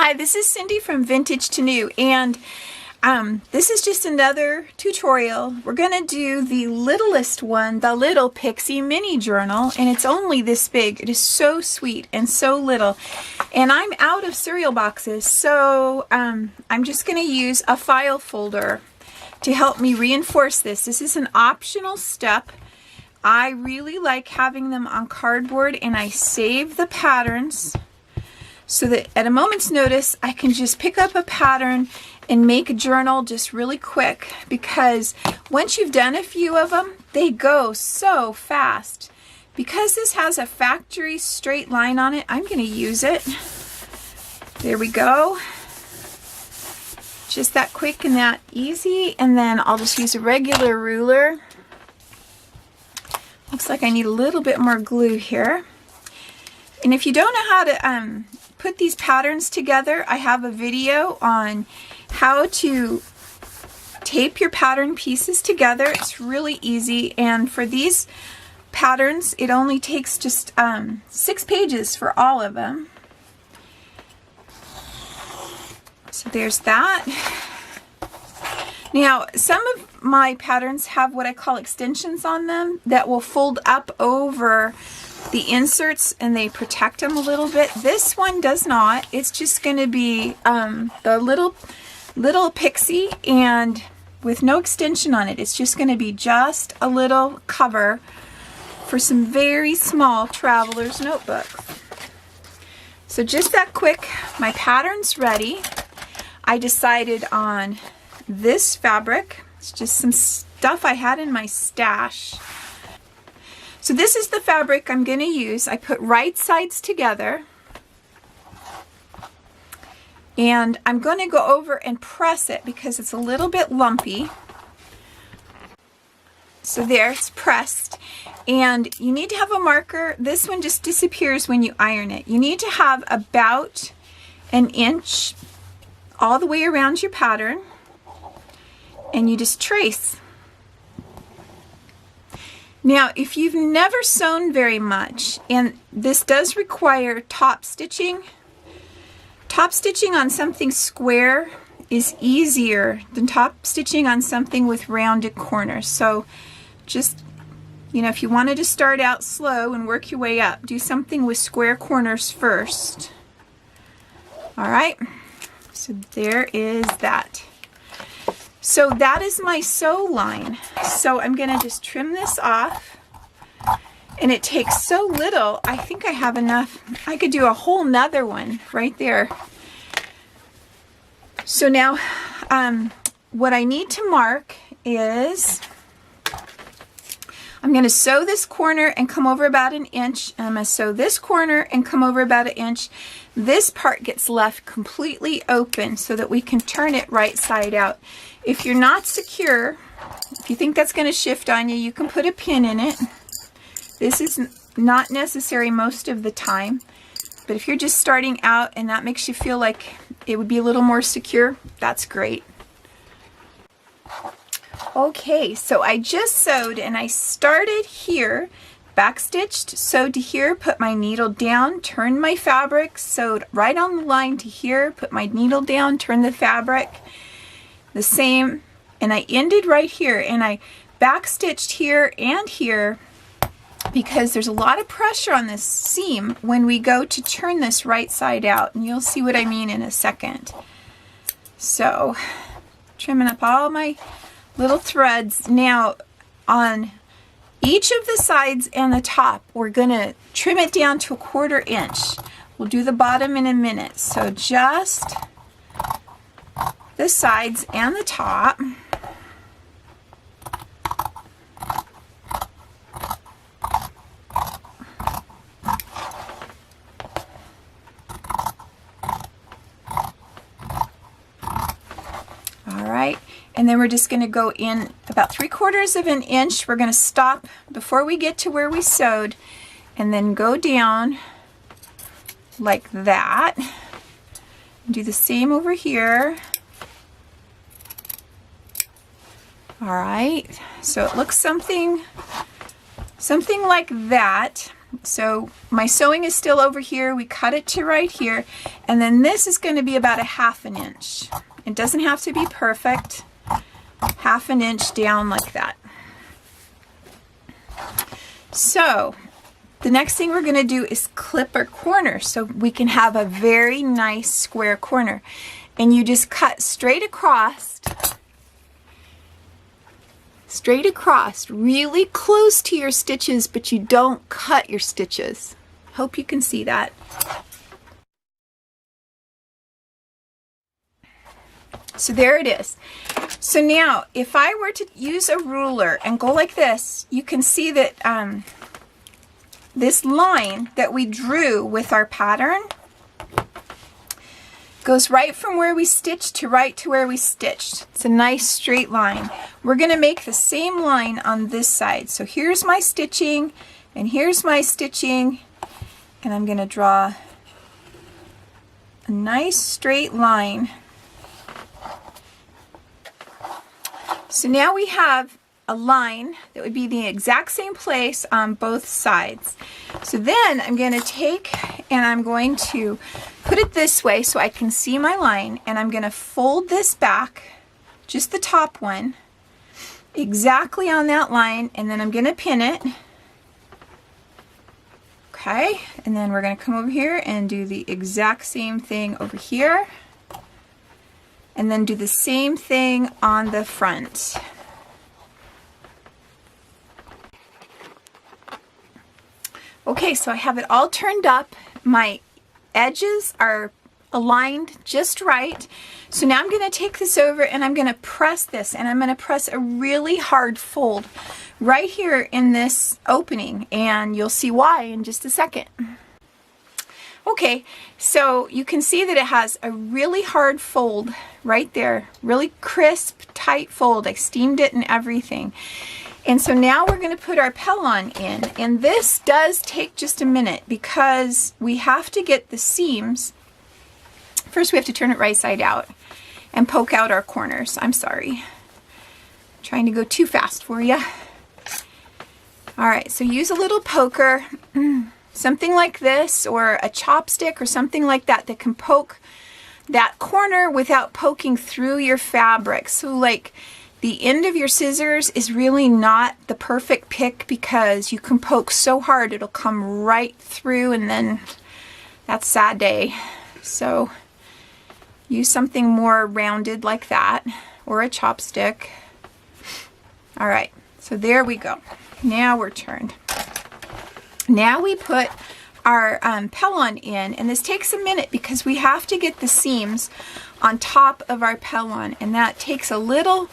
Hi, this is Cindy from VintageToNew, and this is just another tutorial. We're going to do the littlest one, the Little Pixie Mini Journal, and it's only this big. It is so sweet and so little. And I'm out of cereal boxes, so I'm just going to use a file folder to help me reinforce this. This is an optional step. I really like having them on cardboard, and I save the patterns so that at a moment's notice I can just pick up a pattern and make a journal just really quick, because once you've done a few of them, they go so fast. Because this has a factory straight line on it, I'm going to use it. There we go. Just that quick and that easy. And then I'll just use a regular ruler. Looks like I need a little bit more glue here. And if you don't know how to put these patterns together, I have a video on how to tape your pattern pieces together. It's really easy, and for these patterns it only takes just 6 pages for all of them. So there's that. Now, some of my patterns have what I call extensions on them that will fold up over the inserts and they protect them a little bit. This one does not. It's just going to be the little pixie, and with no extension on it. It's just going to be just a little cover for some very small traveler's notebooks. So just that quick, my pattern's ready. I decided on this fabric. It's just some stuff I had in my stash. So this is the fabric I'm going to use. I put right sides together, and I'm going to go over and press it because it's a little bit lumpy. So there, it's pressed, and you need to have a marker. This one just disappears when you iron it. You need to have about 1 inch all the way around your pattern, and you just trace. Now, if you've never sewn very much, and this does require top stitching on something square is easier than top stitching on something with rounded corners. So just, you know, if you wanted to start out slow and work your way up, do something with square corners first. All right, so there is that. So that is my sew line. So I'm going to just trim this off. And it takes so little, I think I have enough. I could do a whole nother one right there. So now what I need to mark is I'm going to sew this corner and come over about 1 inch. And I'm going to sew this corner and come over about 1 inch. This part gets left completely open so that we can turn it right side out. If you're not secure, if you think that's going to shift on you, you can put a pin in it. This is not necessary most of the time, but if you're just starting out and that makes you feel like it would be a little more secure, that's great. Okay, so I just sewed, and I started here, backstitched, sewed to here, put my needle down, turned my fabric, sewed right on the line to here, put my needle down, turned the fabric. The same, and I ended right here, and I backstitched here and here because there's a lot of pressure on this seam when we go to turn this right side out, and you'll see what I mean in a second. So trimming up all my little threads. Now on each of the sides and the top, we're going to trim it down to 1/4 inch. We'll do the bottom in a minute. So just the sides and the top. All right, and then we're just going to go in about 3/4 inch. We're going to stop before we get to where we sewed, and then go down like that. Do the same over here. All right, so it looks something like that. So my sewing is still over here. We cut it to right here. And then this is going to be about 1/2 inch. It doesn't have to be perfect. 1/2 inch down like that. So the next thing we're going to do is clip our corner so we can have a very nice square corner. And you just cut straight across, really close to your stitches, but you don't cut your stitches. Hope you can see that. So there it is. So now if I were to use a ruler and go like this, you can see that this line that we drew with our pattern goes right from where we stitched to right to where we stitched. It's a nice straight line. We're going to make the same line on this side. So here's my stitching and here's my stitching, and I'm going to draw a nice straight line. So now we have a line that would be the exact same place on both sides. So then I'm going to take and I'm going to put it this way so I can see my line, and I'm going to fold this back, just the top one, exactly on that line, and then I'm going to pin it. Okay, and then we're going to come over here and do the exact same thing over here, and then do the same thing on the front. Okay, so I have it all turned up. My edges are aligned just right. So now I'm going to take this over and I'm going to press this, and I'm going to press a really hard fold right here in this opening, and you'll see why in just a second. Okay, so you can see that it has a really hard fold right there, really crisp, tight fold. I steamed it and everything. And so now we're going to put our pellon in, and this does take just a minute because we have to get the seams. First we have to turn it right side out and poke out our corners. I'm sorry, I'm trying to go too fast for you. Alright, so use a little poker, something like this, or a chopstick or something like that that can poke that corner without poking through your fabric. So like the end of your scissors is really not the perfect pick because you can poke so hard it'll come right through, and then that's a sad day. So use something more rounded like that, or a chopstick. Alright, so there we go. Now we're turned. Now we put our pellon in, and this takes a minute because we have to get the seams on top of our pellon, and that takes a little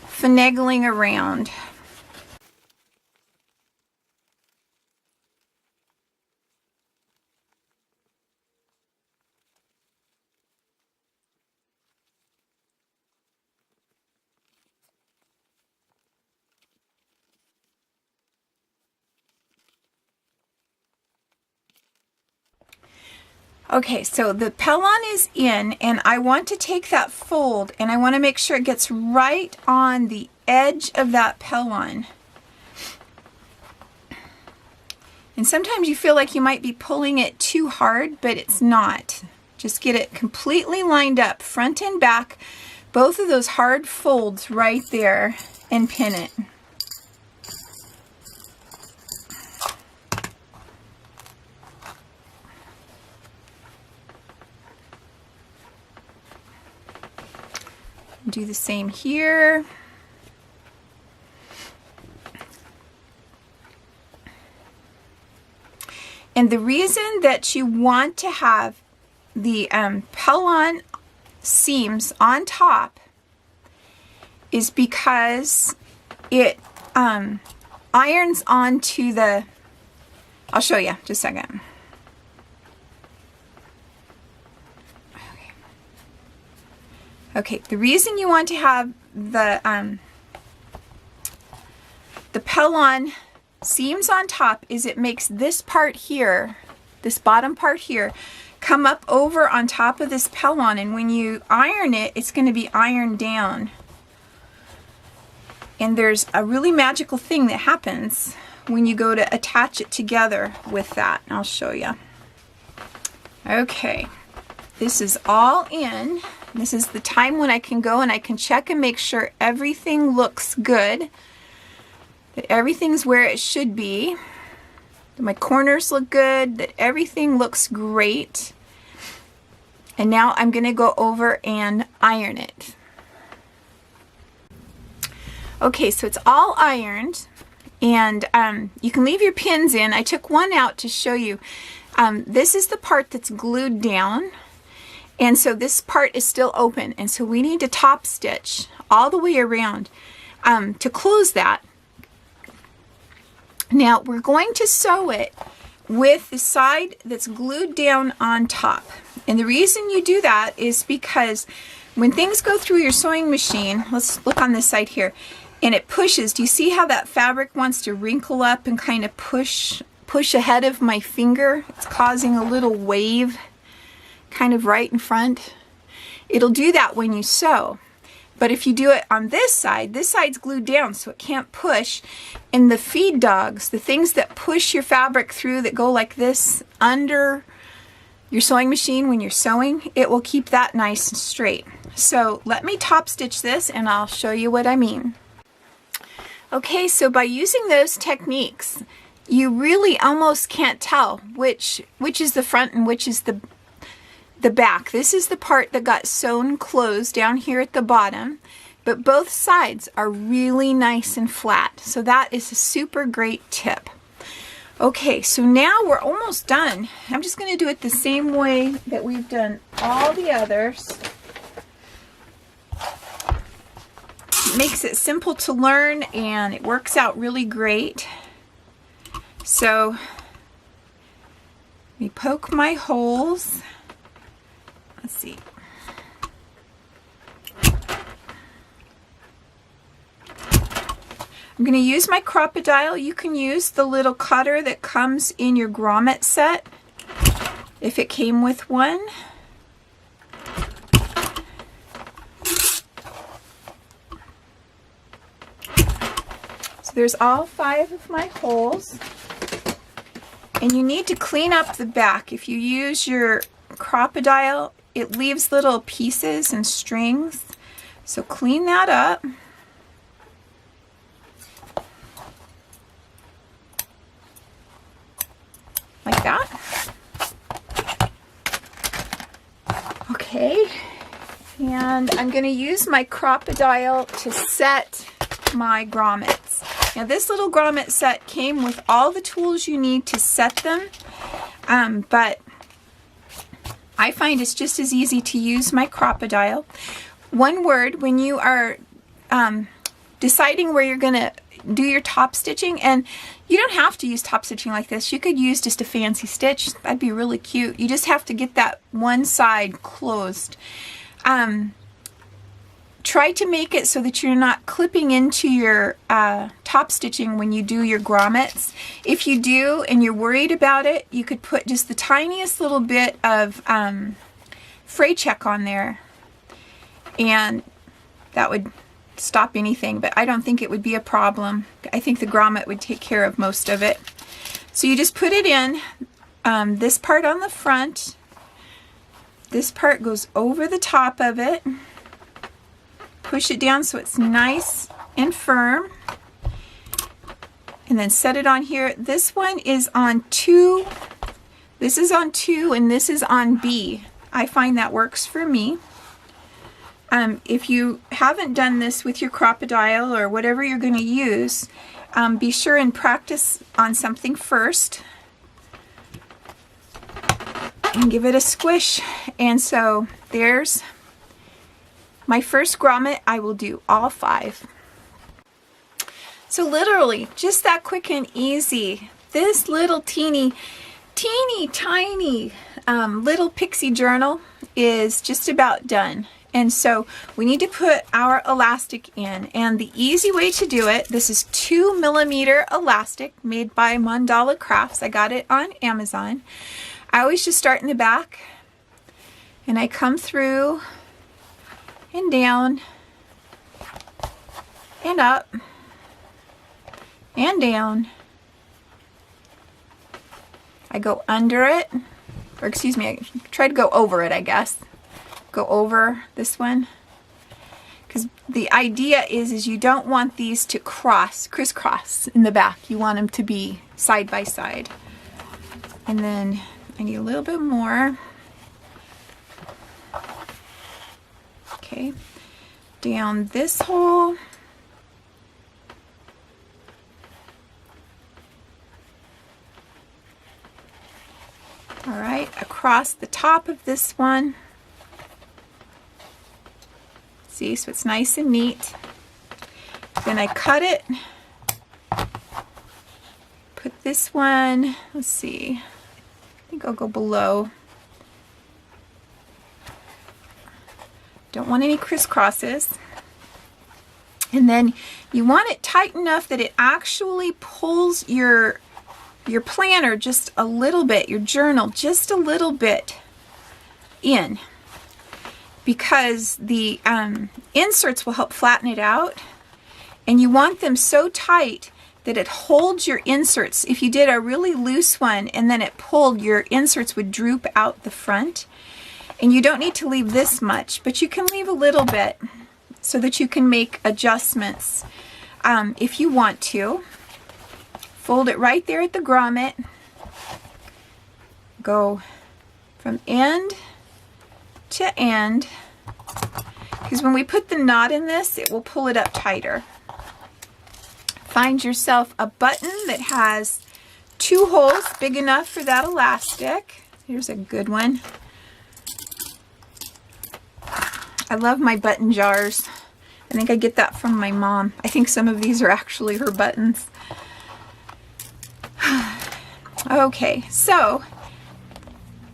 finagling around. Okay, so the pellon is in, and I want to take that fold and I want to make sure it gets right on the edge of that pellon. And sometimes you feel like you might be pulling it too hard, but it's not. Just get it completely lined up, front and back, both of those hard folds right there, and pin it. Do the same here. And the reason that you want to have the pellon seams on top is because it irons onto the, I'll show you just a second. Okay, the reason you want to have the pellon seams on top is it makes this part here, this bottom part here, come up over on top of this pellon, and when you iron it, it's going to be ironed down. And there's a really magical thing that happens when you go to attach it together with that. I'll show you. Okay, this is all in. This is the time when I can go and I can check and make sure everything looks good, that everything's where it should be, that my corners look good, that everything looks great. And now I'm going to go over and iron it. Okay, so it's all ironed, and you can leave your pins in. I took one out to show you. This is the part that's glued down, and so this part is still open, and so we need to top stitch all the way around to close that. Now we're going to sew it with the side that's glued down on top, and the reason you do that is because when things go through your sewing machine, let's look on this side here, and it pushes. Do you see how that fabric wants to wrinkle up and kind of push ahead of my finger? It's causing a little wave kind of right in front. It'll do that when you sew. But if you do it on this side's glued down so it can't push. And the feed dogs, the things that push your fabric through that go like this under your sewing machine when you're sewing, it will keep that nice and straight. So let me top stitch this and I'll show you what I mean. Okay, so by using those techniques, you really almost can't tell which is the front and which is the back. This is the part that got sewn closed down here at the bottom, but both sides are really nice and flat. So that is a super great tip. Okay, so now we're almost done. I'm just going to do it the same way that we've done all the others. It makes it simple to learn and it works out really great. So let me poke my holes. Let's see. I'm going to use my Crocodile. You can use the little cutter that comes in your grommet set if it came with one. So there's all 5 of my holes. And you need to clean up the back. If you use your Crocodile, it leaves little pieces and strings. So clean that up. Like that. Okay. And I'm going to use my Crocodile to set my grommets. Now this little grommet set came with all the tools you need to set them, but I find it's just as easy to use my Crocodile. One word, when you are deciding where you're going to do your top stitching, and you don't have to use top stitching like this. You could use just a fancy stitch. That'd be really cute. You just have to get that one side closed. Try to make it so that you're not clipping into your top stitching when you do your grommets. If you do and you're worried about it, you could put just the tiniest little bit of fray check on there, and that would stop anything, but I don't think it would be a problem. I think the grommet would take care of most of it. So you just put it in, this part on the front, this part goes over the top of it, push it down so it's nice and firm, and then set it on here. This one is on 2, this is on 2, and this is on B. I find that works for me. If you haven't done this with your Crocodile or whatever you're going to use, be sure and practice on something first and give it a squish. And so there's my first grommet. I will do all 5. So literally just that quick and easy. This little teeny tiny little pixie journal is just about done. And so we need to put our elastic in, and the easy way to do it, this is 2mm elastic made by Mandala Crafts. I got it on Amazon. I always just start in the back and I come through and down and up and down I go under it, or excuse me, I try to go over it, I guess. Go over this one. Because the idea is you don't want these to crisscross in the back. You want them to be side by side. And then I need a little bit more. Okay, down this hole. All right, across the top of this one. See, so it's nice and neat. Then I cut it. Put this one, let's see, I think I'll go below. Don't want any crisscrosses. And then you want it tight enough that it actually pulls your planner just a little bit, your journal just a little bit in, because the inserts will help flatten it out, and you want them so tight that it holds your inserts. If you did a really loose one and then it pulled, your inserts would droop out the front. And you don't need to leave this much, but you can leave a little bit so that you can make adjustments if you want to. Fold it right there at the grommet. Go from end to end, because when we put the knot in this, it will pull it up tighter. Find yourself a button that has 2 holes big enough for that elastic. Here's a good one. I love my button jars. I think I get that from my mom. I think some of these are actually her buttons. Okay, so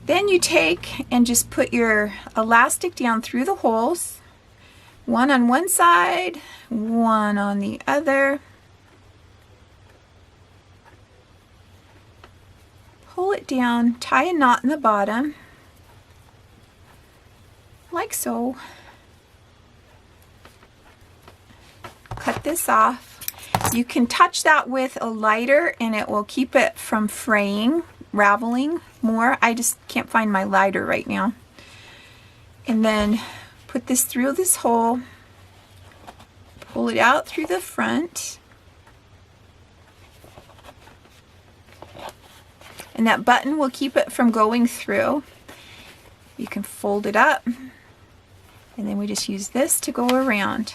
then you take and just put your elastic down through the holes, one on one side, one on the other. Pull it down, tie a knot in the bottom, like so. Cut this off. You can touch that with a lighter and it will keep it from fraying, raveling more. I just can't find my lighter right now. And then put this through this hole, pull it out through the front. And that button will keep it from going through. You can fold it up, and then we just use this to go around.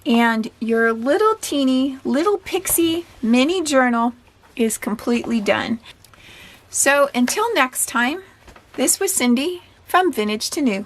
And your little teeny, little pixie mini journal is completely done. So until next time, this was Cindy from Vintage to New.